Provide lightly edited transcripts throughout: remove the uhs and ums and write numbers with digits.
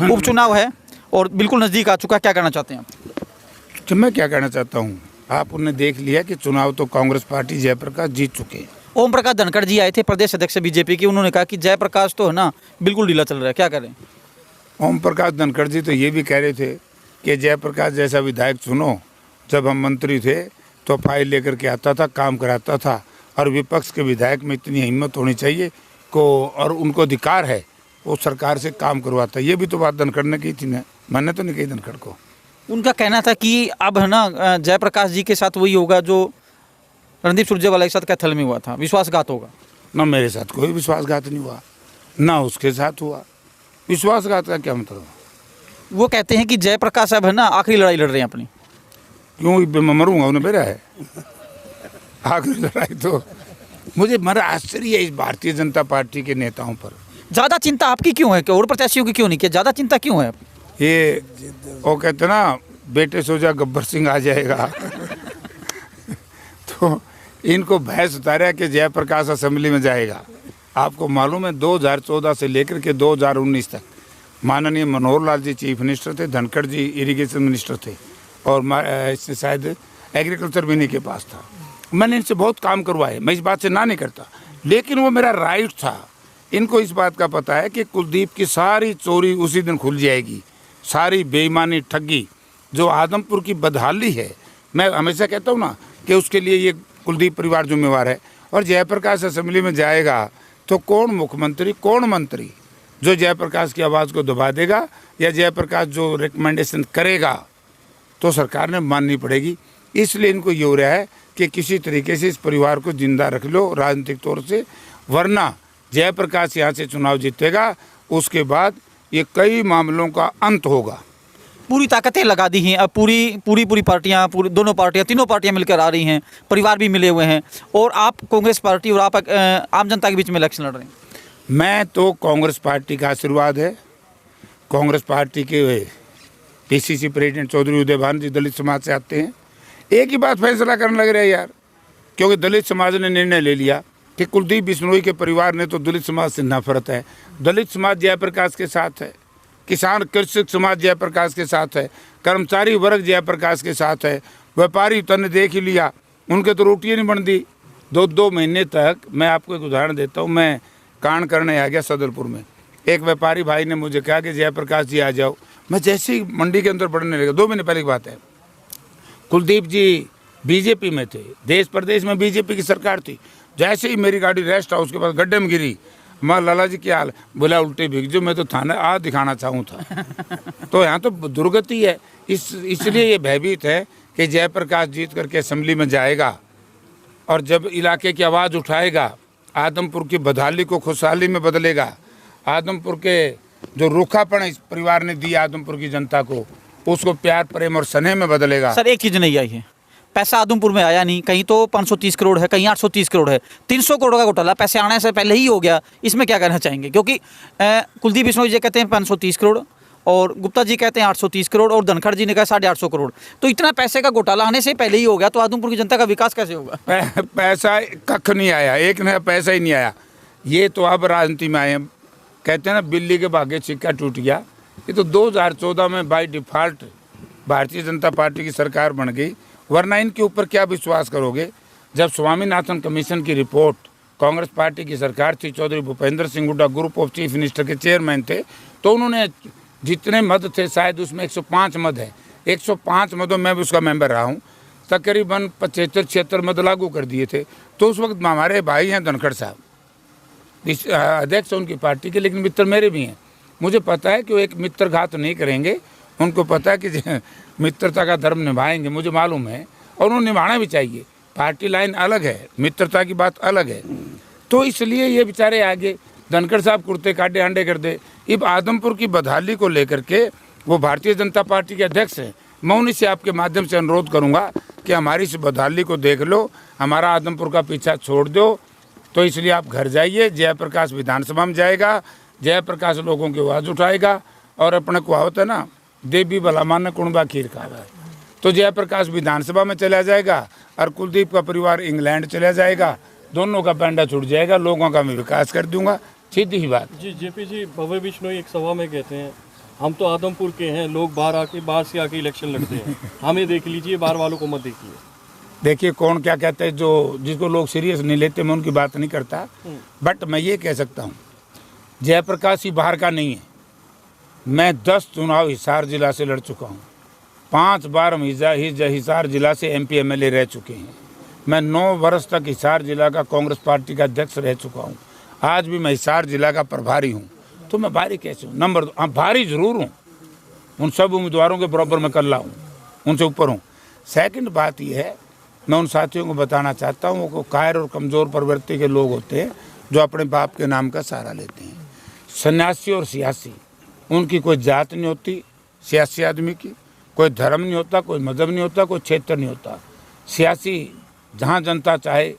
उपचुनाव है और बिल्कुल नज़दीक आ चुका, क्या कहना चाहते हैं आप? तो मैं क्या कहना चाहता हूँ, आपने देख लिया कि चुनाव तो कांग्रेस पार्टी जयप्रकाश जीत चुके हैं। ओम प्रकाश धनखड़ जी आए थे, प्रदेश अध्यक्ष बीजेपी की, उन्होंने कहा कि जयप्रकाश तो है ना बिल्कुल ढीला चल रहा है, क्या करें? ओम प्रकाश धनखड़ जी तो ये भी कह रहे थे कि जयप्रकाश जैसा विधायक चुनो। जब हम मंत्री थे तो फाइल लेकर के आता था, काम कराता था, और विपक्ष के विधायक में इतनी हिम्मत होनी चाहिए को, और उनको अधिकार है वो सरकार से काम करवाता। ये भी तो बात धनखड़ ने की थी ना, मैंने तो नहीं कही धनखड़ को। उनका कहना था कि अब है ना जयप्रकाश जी के साथ वही होगा जो रणदीप सुरजेवाला के साथ कैथल में हुआ था, विश्वासघात होगा। ना मेरे साथ कोई विश्वासघात नहीं हुआ, ना उसके साथ हुआ। विश्वासघात का क्या मतलब? वो कहते हैं कि जयप्रकाश अब है ना आखिरी लड़ाई लड़ रहे हैं अपनी। क्यों मैं मरूंगा, उन्हें मेरा है आखिरी लड़ाई तो। मुझे बड़ा आश्चर्य है इस भारतीय जनता पार्टी के नेताओं पर। ज़्यादा चिंता आपकी क्यों है, और प्रत्याशियों की क्यों नहीं, क्या ज़्यादा चिंता क्यों है? ये वो कहते ना, बेटे सो जा गब्बर सिंह आ जाएगा तो इनको भैंस उतारा कि जयप्रकाश असेंबली में जाएगा। आपको मालूम है 2014 से लेकर के 2019 तक माननीय मनोहर लाल जी चीफ मिनिस्टर थे, धनखड़ जी इरिगेशन मिनिस्टर थे, और इससे शायद एग्रीकल्चर भी नहीं के पास था। मैंने इनसे बहुत काम करवाए, मैं इस बात से ना नहीं करता, लेकिन वो मेरा राइट था। इनको इस बात का पता है कि कुलदीप की सारी चोरी उसी दिन खुल जाएगी, सारी बेईमानी ठगी जो आदमपुर की बदहाली है। मैं हमेशा कहता हूँ ना कि उसके लिए ये कुलदीप परिवार जिम्मेवार है। और जयप्रकाश असेंबली में जाएगा तो कौन मुख्यमंत्री, कौन मंत्री जो जयप्रकाश की आवाज़ को दबा देगा, या जयप्रकाश जो रिकमेंडेशन करेगा तो सरकार ने माननी पड़ेगी। इसलिए इनको ये हो रहा है कि किसी तरीके से इस परिवार को जिंदा रख लो राजनीतिक तौर से, वरना जयप्रकाश यहाँ से चुनाव जीतेगा, उसके बाद ये कई मामलों का अंत होगा। पूरी ताकतें लगा दी हैं, अब पूरी पार्टियां, दोनों पार्टियां, तीनों पार्टियां मिलकर आ रही हैं, परिवार भी मिले हुए हैं, और आप कांग्रेस पार्टी और आप आम जनता के बीच में इलेक्शन लड़ रहे हैं। मैं तो कांग्रेस पार्टी का आशीर्वाद है। कांग्रेस पार्टी के पीसीसी प्रेसिडेंट चौधरी उदय भान जी दलित समाज से आते हैं, एक ही बात फैसला करने लग रहे हैं यार, क्योंकि दलित समाज ने निर्णय ले लिया कि कुलदीप बिश्नोई के परिवार ने तो दलित समाज से नफरत है। दलित समाज जयप्रकाश के साथ है, किसान कृषक समाज जयप्रकाश के साथ है, कर्मचारी वर्ग जयप्रकाश के साथ है, व्यापारी तने देख ही लिया, उनके तो रोटियाँ नहीं बन दी 2 महीने तक। मैं आपको एक उदाहरण देता हूँ, मैं कांड करने आ गया सदरपुर में, एक व्यापारी भाई ने मुझे कहा कि जयप्रकाश जी आ जाओ। मैं जैसे ही मंडी के अंदर बढ़ने लगा, 2 महीने पहले की बात है, कुलदीप जी बीजेपी में थे, देश प्रदेश में बीजेपी की सरकार थी। जैसे ही मेरी गाड़ी रेस्ट हाउस के पास गड्ढे में गिरी, मैं लाला जी क्या हाल, बोला उल्टे भीग जो, मैं तो थाने आ दिखाना चाहूँ था तो यहाँ तो दुर्गति है। इसलिए ये भयभीत है कि जयप्रकाश जीत करके असेंबली में जाएगा, और जब इलाके की आवाज़ उठाएगा, आदमपुर की बदहाली को खुशहाली में बदलेगा, आदमपुर के जो रूखापन इस परिवार ने दी आदमपुर की जनता को, उसको प्यार प्रेम और स्नेह में बदलेगा। सर एक चीज़ नहीं आई है, पैसा आदमपुर में आया नहीं, कहीं तो 530 करोड़ है, कहीं 830 करोड़ है, 300 करोड़ का घोटाला पैसे आने से पहले ही हो गया। इसमें क्या कहना चाहेंगे? क्योंकि कुलदीप बिश्नोई जी कहते हैं 530 करोड़, और गुप्ता जी कहते हैं 830 करोड़, और धनखड़ जी ने कहा 850 करोड़। तो इतना पैसे का घोटाला आने से पहले ही हो गया, तो आदमपुर की जनता का विकास कैसे होगा? पैसा कख नहीं आया, एक नया पैसा ही नहीं आया। ये तो अब राजनीति में आए हैं, कहते हैं ना बिल्ली के भाग्य सिक्का टूट गया। ये तो 2014 में by default Bharatiya Janata party की सरकार बन गई, वरना इनके ऊपर क्या विश्वास करोगे? जब स्वामीनाथन कमीशन की रिपोर्ट, कांग्रेस पार्टी की सरकार थी, Chaudhary Bhupendra Singh Hooda group of chief minister के चेयरमैन थे, तो उन्होंने जितने मद थे, शायद उसमें 105 मद है, 105 मदों में भी उसका मेंबर रहा हूँ, तकरीबन 75-76 मद लागू कर दिए थे। तो उस वक्त हमारे भाई हैं धनखड़ साहब, अध्यक्ष उनकी पार्टी के, लेकिन मित्र मेरे भी हैं। मुझे पता है कि वो एक मित्रघात नहीं करेंगे, उनको पता है कि मित्रता का धर्म निभाएंगे, मुझे मालूम है, और उन्हें निभाना भी चाहिए। पार्टी लाइन अलग है, मित्रता की बात अलग है। तो इसलिए ये बेचारे आगे धनखड़ साहब कुर्ते काटे अंडे कर दे। अब आदमपुर की बदहाली को लेकर के वो भारतीय जनता पार्टी के अध्यक्ष हैं, मैं उन्हीं से आपके माध्यम से अनुरोध करूँगा कि हमारी इस बदहाली को देख लो, हमारा आदमपुर का पीछा छोड़ दो। तो इसलिए आप घर जाइए, जयप्रकाश विधानसभा में जाएगा, जयप्रकाश लोगों की आवाज़ उठाएगा, और अपने को होता है ना, देवी भला मान कुणबा खीर खावा है, तो जयप्रकाश विधानसभा में चला जाएगा और कुलदीप का परिवार इंग्लैंड चला जाएगा, दोनों का पैंडा छूट जाएगा, लोगों का मैं विकास कर दूंगा, सीधी ही बात। जी जेपी जी, भव्य बिश्नोई एक सभा में कहते हैं हम तो आदमपुर के हैं, लोग बाहर से आके इलेक्शन लड़ते हैं। हमें देख लीजिए, बाहर वालों को मत देखिए। देखिए कौन क्या कहते हैं, जो जिसको लोग सीरियस नहीं लेते, मैं उनकी बात नहीं करता। बट मैं ये कह सकता हूँ, जयप्रकाश ही बाहर का नहीं है। मैं 10 चुनाव हिसार जिला से लड़ चुका हूँ। 5 बार हम हिसार जिला से MP MLA रह चुके हैं। मैं 9 वर्ष तक हिसार जिला का कांग्रेस पार्टी का अध्यक्ष रह चुका हूँ। आज भी मैं हिसार जिला का प्रभारी हूँ। तो मैं भारी कैसे हूँ? नंबर 2, हाँ भारी जरूर हूँ, उन सब उम्मीदवारों के बराबर मैं कल्ला हूँ, उनसे ऊपर हूँ। सेकंड बात यह है, मैं उन साथियों को बताना चाहता हूँ, वो कायर और कमज़ोर प्रवृत्ति के लोग होते हैं जो अपने बाप के नाम का सहारा लेते हैं। सन्यासी और सियासी, उनकी कोई जात नहीं होती। सियासी आदमी की कोई धर्म नहीं होता, कोई मजहब नहीं होता, कोई क्षेत्र नहीं होता। सियासी जहाँ जनता चाहे,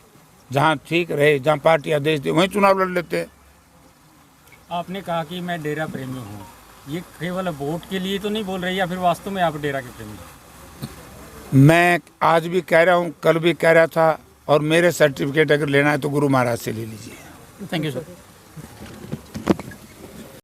जहाँ ठीक रहे, जहाँ पार्टी आदेश दे, वहीं चुनाव लड़ लेते हैं। आपने कहा कि मैं डेरा प्रेमी हूँ, ये केवल वोट के लिए तो नहीं बोल रही, या फिर वास्तव में आप डेरा के प्रेमी हैं? मैं आज भी कह रहा हूँ, कल भी कह रहा था, और मेरे सर्टिफिकेट अगर लेना है तो गुरु महाराज से ले लीजिए। Thank you sir.